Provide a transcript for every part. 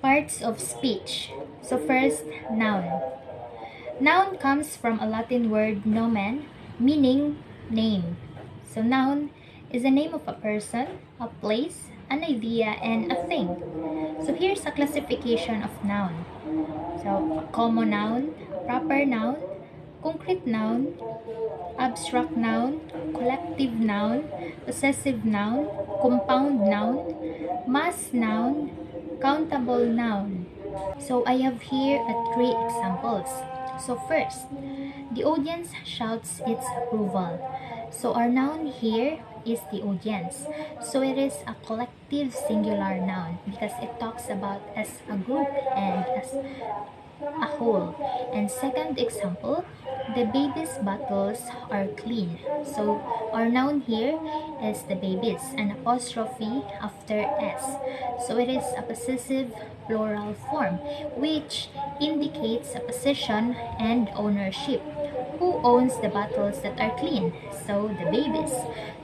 Parts of speech. So first, noun. Noun comes from a Latin word nomen, meaning name. So noun is the name of a person, a place, an idea, and a thing. So here's a classification of noun. So common noun, proper noun, concrete noun, abstract noun, collective noun, possessive noun, compound noun, mass noun, countable noun. So I have here three examples. So first, the audience shouts its approval. So our noun here is the audience. So it is a collective singular noun because it talks about as a group and as a whole. And second example, the baby's bottles are clean. So our noun here is the babies, an apostrophe after s. So it is a possessive plural form which indicates a possession and ownership. Who owns the bottles that are clean? So the babies.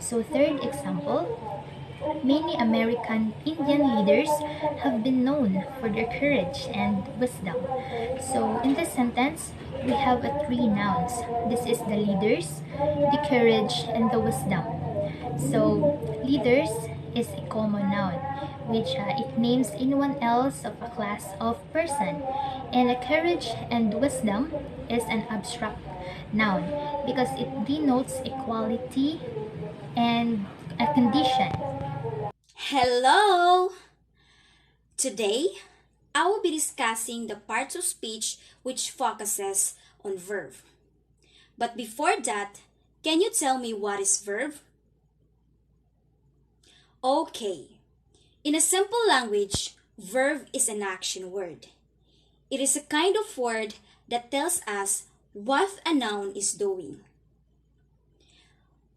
So third example, many American Indian leaders have been known for their courage and wisdom. So in this sentence, we have three nouns. This is the leaders, the courage, and the wisdom. So leaders is a common noun, which it names anyone else of a class of person. And the courage and wisdom is an abstract noun because it denotes equality and a condition. Hello! Today, I will be discussing the parts of speech which focuses on verb. But before that, can you tell me what is verb? Okay. In a simple language, verb is an action word. It is a kind of word that tells us what a noun is doing.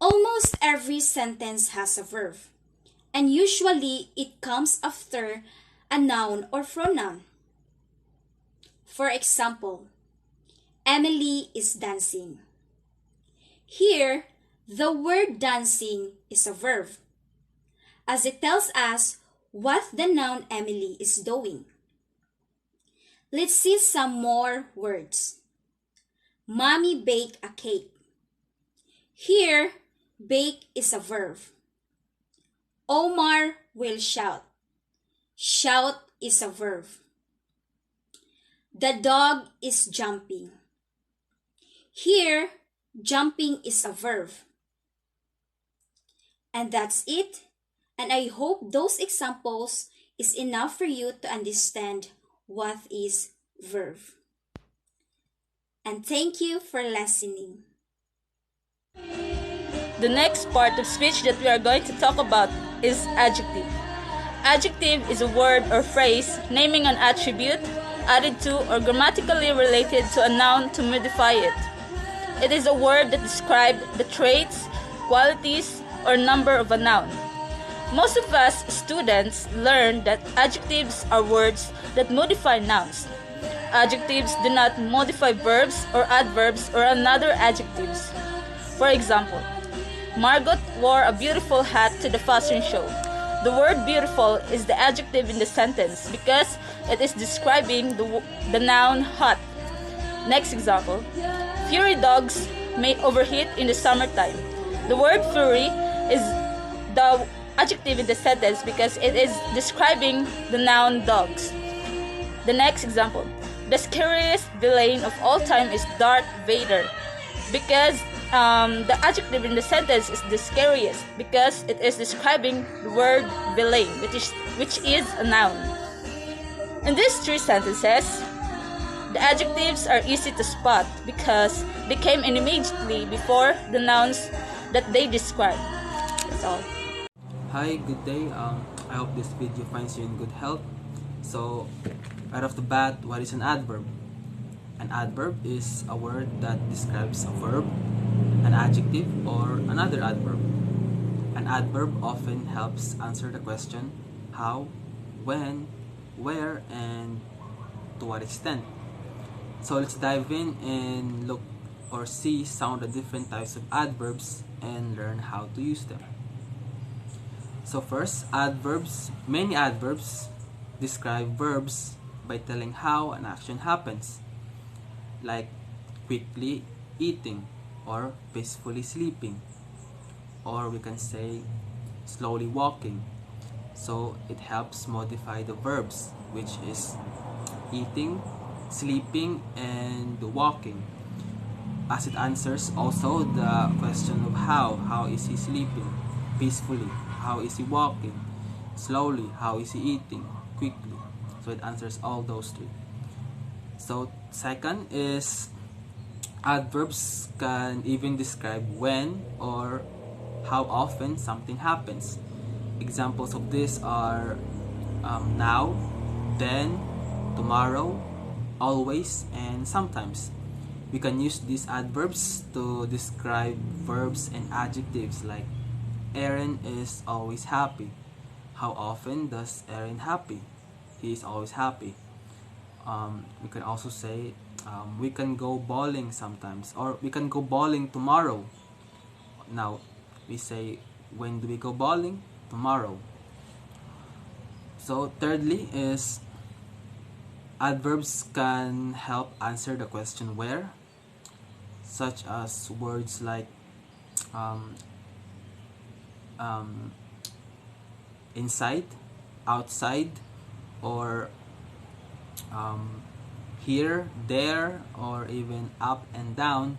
Almost every sentence has a verb, and usually it comes after a noun or pronoun. For example, Emily is dancing. Here, the word dancing is a verb, as it tells us what the noun Emily is doing. Let's see some more words. Mommy baked a cake. Here, bake is a verb. Omar will shout. Shout is a verb. The dog is jumping. Here, jumping is a verb. And that's it. And I hope those examples is enough for you to understand what is verb. And thank you for listening. The next part of speech that we are going to talk about is adjective. Adjective is a word or phrase naming an attribute added to or grammatically related to a noun to modify it. It is a word that describes the traits, qualities, or number of a noun. Most of us students learn that adjectives are words that modify nouns. Adjectives do not modify verbs or adverbs or another adjectives. For example, Margot wore a beautiful hat to the fashion show. The word beautiful is the adjective in the sentence because it is describing the noun hot. Next example, fury dogs may overheat in the summertime. The word fury is the adjective in the sentence because it is describing the noun dogs. The next example, the scariest villain of all time is Darth Vader because the adjective in the sentence is the scariest because it is describing the word villain, which is a noun. In these three sentences, the adjectives are easy to spot because they came in immediately before the nouns that they describe. That's all. Hi, good day. I hope this video finds you in good health. So, right off the bat, what is an adverb? An adverb is a word that describes a verb, an adjective, or another adverb. An adverb often helps answer the question how, when, where, and to what extent. So let's dive in and look or see some of the different types of adverbs and learn how to use them. So first, adverbs. Many adverbs describe verbs by telling how an action happens, like quickly eating or peacefully sleeping, or we can say slowly walking. So it helps modify the verbs, which is eating, sleeping, and walking, as it answers also the question of how. How is he sleeping peacefully? How is he walking slowly? How is he eating quickly? So it answers all those three. So second is adverbs can even describe when or how often something happens. Examples of this are now, then, tomorrow, always, and sometimes. We can use these adverbs to describe verbs and adjectives like Aaron is always happy. How often does Aaron happy? He is always happy. We can also say we can go bowling sometimes, or we can go bowling tomorrow. Now we say, when do we go bowling? Tomorrow. So thirdly is adverbs can help answer the question where, such as words like um, um, inside, outside, or um, here, there, or even up and down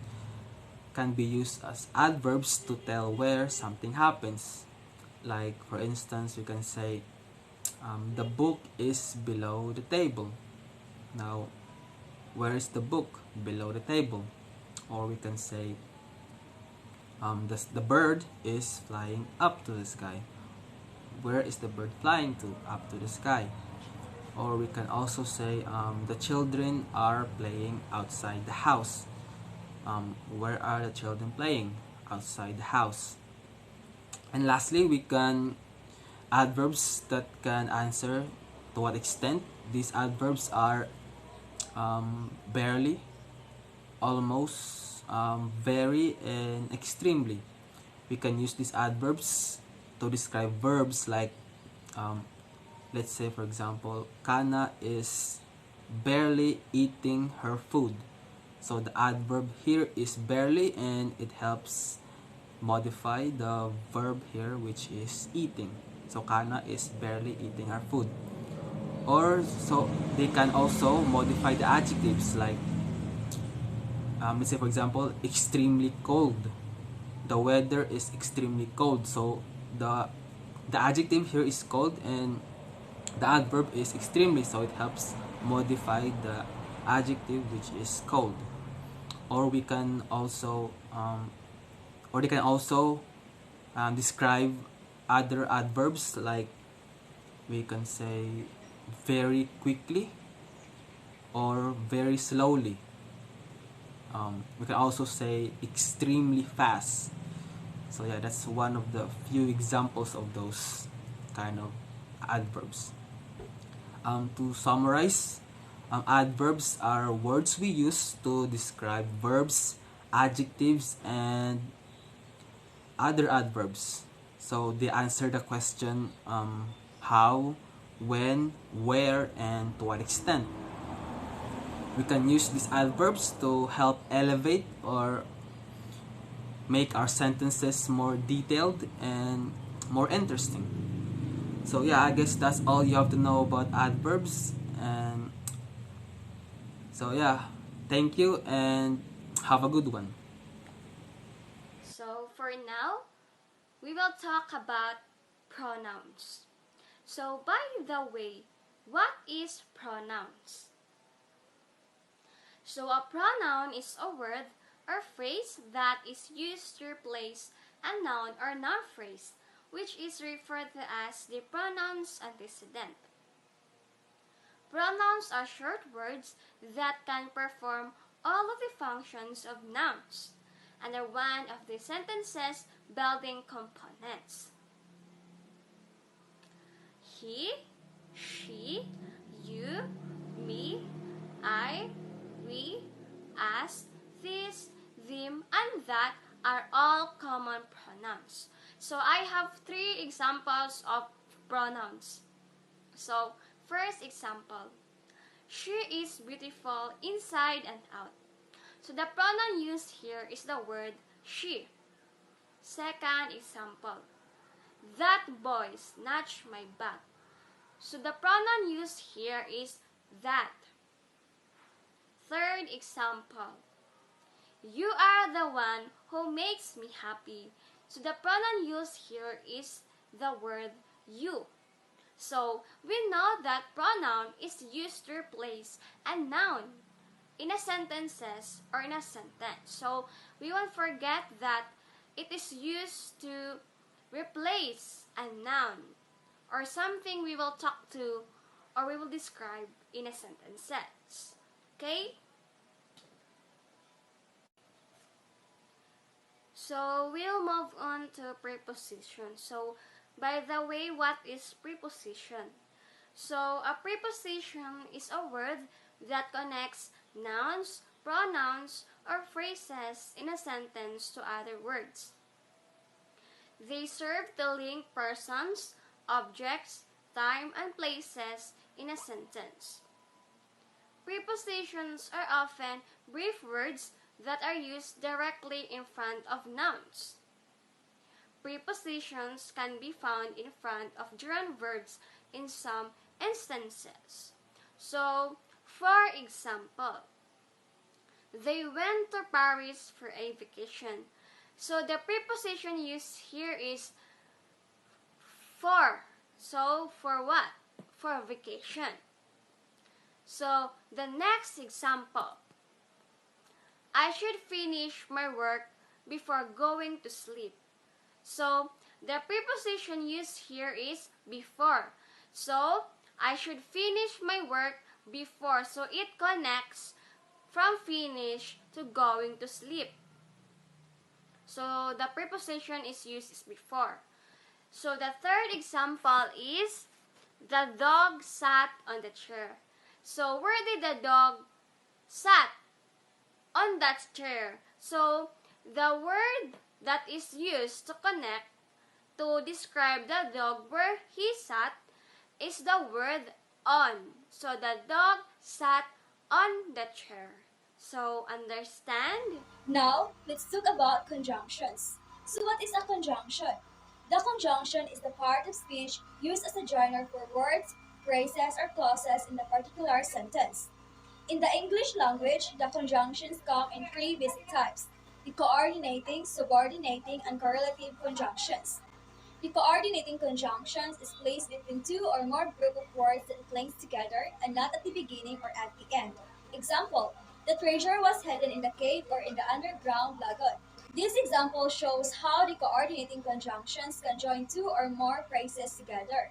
can be used as adverbs to tell where something happens. Like, for instance, we can say, the book is below the table. Now, where is the book? Below the table. Or we can say, the bird is flying up to the sky. Where is the bird flying to? Up to the sky. Or we can also say, the children are playing outside the house. Where are the children playing? Outside the house. And lastly, we can adverbs that can answer to what extent. These adverbs are barely, almost, very, and extremely. We can use these adverbs to describe verbs like, let's say for example, Kana is barely eating her food. So the adverb here is barely, and it helps modify the verb here, which is eating. So Kana is barely eating her food. Or so they can also modify the adjectives like, let's say for example, extremely cold. The weather is extremely cold. So the adjective here is cold, and the adverb is extremely, so it helps modify the adjective, which is cold. Or we can also or they can also describe other adverbs, like we can say very quickly or very slowly. We can also say extremely fast. So yeah, that's one of the few examples of those kind of adverbs. To summarize, adverbs are words we use to describe verbs, adjectives, and other adverbs. So they answer the question how, when, where, and to what extent. We can use these adverbs to help elevate or make our sentences more detailed and more interesting. So yeah, I guess that's all you have to know about adverbs. And so yeah, thank you and have a good one. So for now, we will talk about pronouns. So by the way, what is pronouns? So a pronoun is a word or phrase that is used to replace a noun or noun phrase, which is referred to as the pronoun's antecedent. Pronouns are short words that can perform all of the functions of nouns and are one of the sentence's building components. He, she, you, me, I, we, us, this, them, and that are all common pronouns. So I have 3 examples of pronouns. So first example, she is beautiful inside and out. So the pronoun used here is the word she. Second example, that boy snatched my bag. So the pronoun used here is that. Third example, you are the one who makes me happy. So the pronoun used here is the word you. So we know that pronoun is used to replace a noun in a sentences or in a sentence. So we won't forget that it is used to replace a noun or something we will talk to or we will describe in a sentences. Okay? So we'll move on to preposition. So by the way, what is preposition? So a preposition is a word that connects nouns, pronouns, or phrases in a sentence to other words. They serve to link persons, objects, time, and places in a sentence. Prepositions are often brief words that are used directly in front of nouns. Prepositions can be found in front of gerund verbs in some instances. So, for example, they went to Paris for a vacation. So, the preposition used here is for. So, for what? For vacation. So, the next example, I should finish my work before going to sleep. So, the preposition used here is before. So, I should finish my work before. So, it connects from finish to going to sleep. So, the preposition is used is before. So, the third example is the dog sat on the chair. So, where did the dog sat? On that chair. So, the word that is used to connect to describe the dog where he sat is the word on. So, the dog sat on the chair. So, understand? Now, let's talk about conjunctions. So what is a conjunction? The conjunction is the part of speech used as a joiner for words, phrases, or clauses in a particular sentence. In the English language, the conjunctions come in three basic types: the coordinating, subordinating, and correlative conjunctions. The coordinating conjunctions is placed between two or more group of words that it links together and not at the beginning or at the end. Example, the treasure was hidden in the cave or in the underground lagoon. This example shows how the coordinating conjunctions can join two or more phrases together.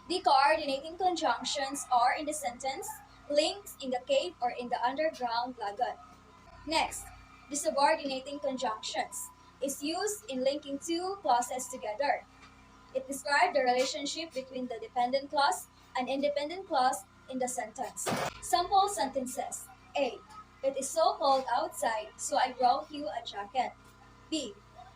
The coordinating conjunctions are in the sentence, links in the cave or in the underground lagoon. Next, the subordinating conjunctions is used in linking two clauses together. It describes the relationship between the dependent clause and independent clause in the sentence. Sample sentences. A. It is so cold outside, so I brought you a jacket. B.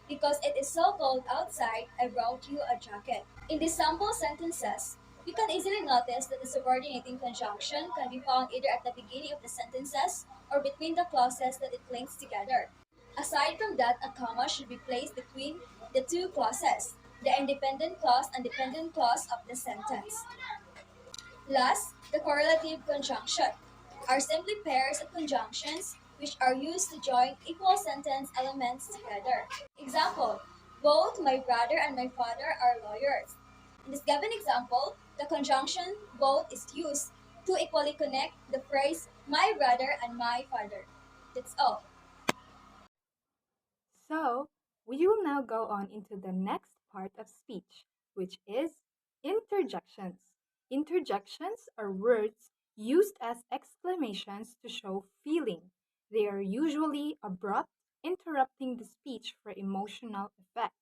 Because it is so cold outside, I brought you a jacket. In the sample sentences, you can easily notice that the subordinating conjunction can be found either at the beginning of the sentences or between the clauses that it links together. Aside from that, a comma should be placed between the two clauses, the independent clause and dependent clause of the sentence. Last, the correlative conjunction are simply pairs of conjunctions which are used to join equal sentence elements together. Example, both my brother and my father are lawyers. In this given example, the conjunction both is used to equally connect the phrase my brother and my father. That's all. So, we will now go on into the next part of speech, which is interjections. Interjections are words used as exclamations to show feeling. They are usually abrupt, interrupting the speech for emotional effect.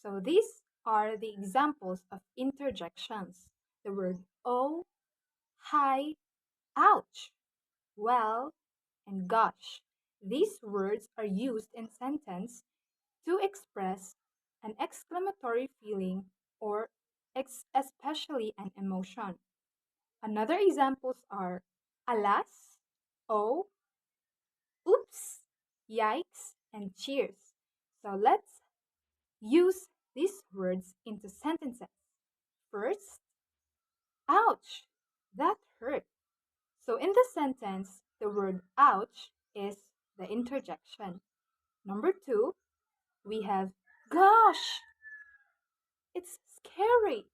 So, these are the examples of interjections. The word oh, hi, ouch, well, and gosh. These words are used in sentence to express an exclamatory feeling or especially an emotion. Another examples are alas, oh, oops, yikes, and cheers. So let's use these words into sentences. First, ouch, that hurt. So in the sentence, the word ouch is the interjection. Number two, we have gosh, it's scary.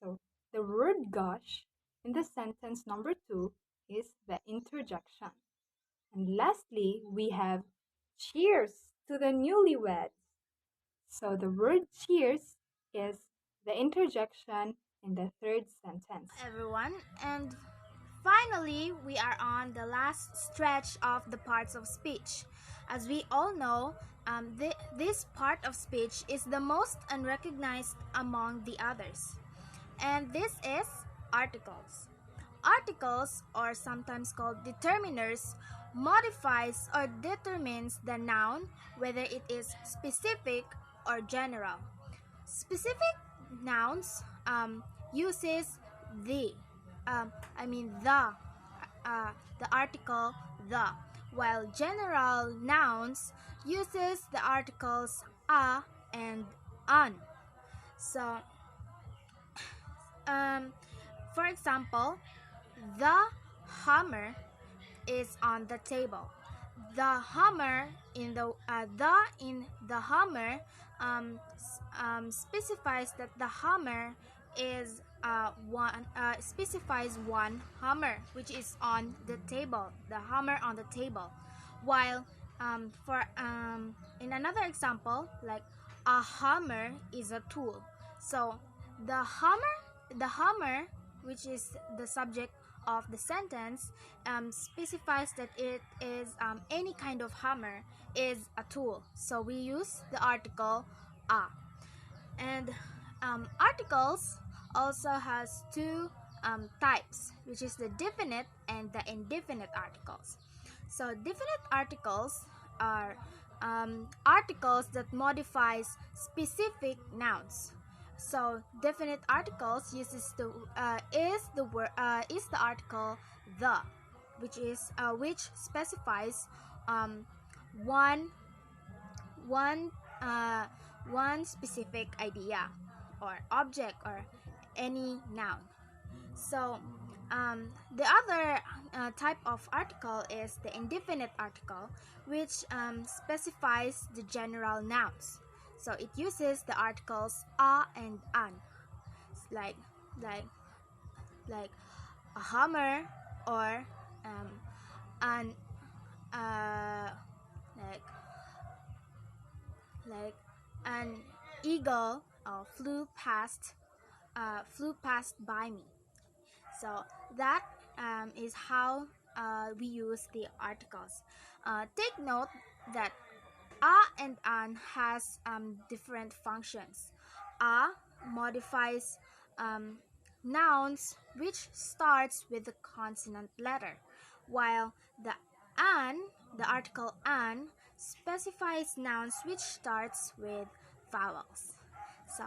So the word gosh in the sentence number two is the interjection. And lastly, we have cheers to the newlyweds. So the word cheers is the interjection in the third sentence. Everyone, and finally, we are on the last stretch of the parts of speech. As we all know, this part of speech is the most unrecognized among the others, and this is articles. Articles, or sometimes called determiners, modifies or determines the noun, whether it is specific or general. Specific nouns uses the, the article the, while general nouns uses the articles a and an. So, for example, the hammer is on the table. The hammer in the hammer specifies that the hammer is specifies one hammer, which is on the table. The hammer on the table. While in another example, like a hammer is a tool. So the hammer, which is the subject of the sentence, specifies that it is any kind of hammer is a tool. So we use the article a. And articles also has two types, which is the definite and the indefinite articles. So definite articles are articles that modifies specific nouns. So definite articles uses the article the, which specifies one specific idea or object or any noun. So the other type of article is the indefinite article, which specifies the general nouns. So it uses the articles a and an, like a hammer, or an like an eagle flew past by me. So that is how we use the articles. Take note that a and an has different functions. A modifies nouns which starts with the consonant letter, while the article an, specifies nouns which starts with vowels. So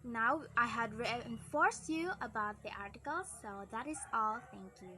now I had reinforced you about the articles, so that is all. Thank you.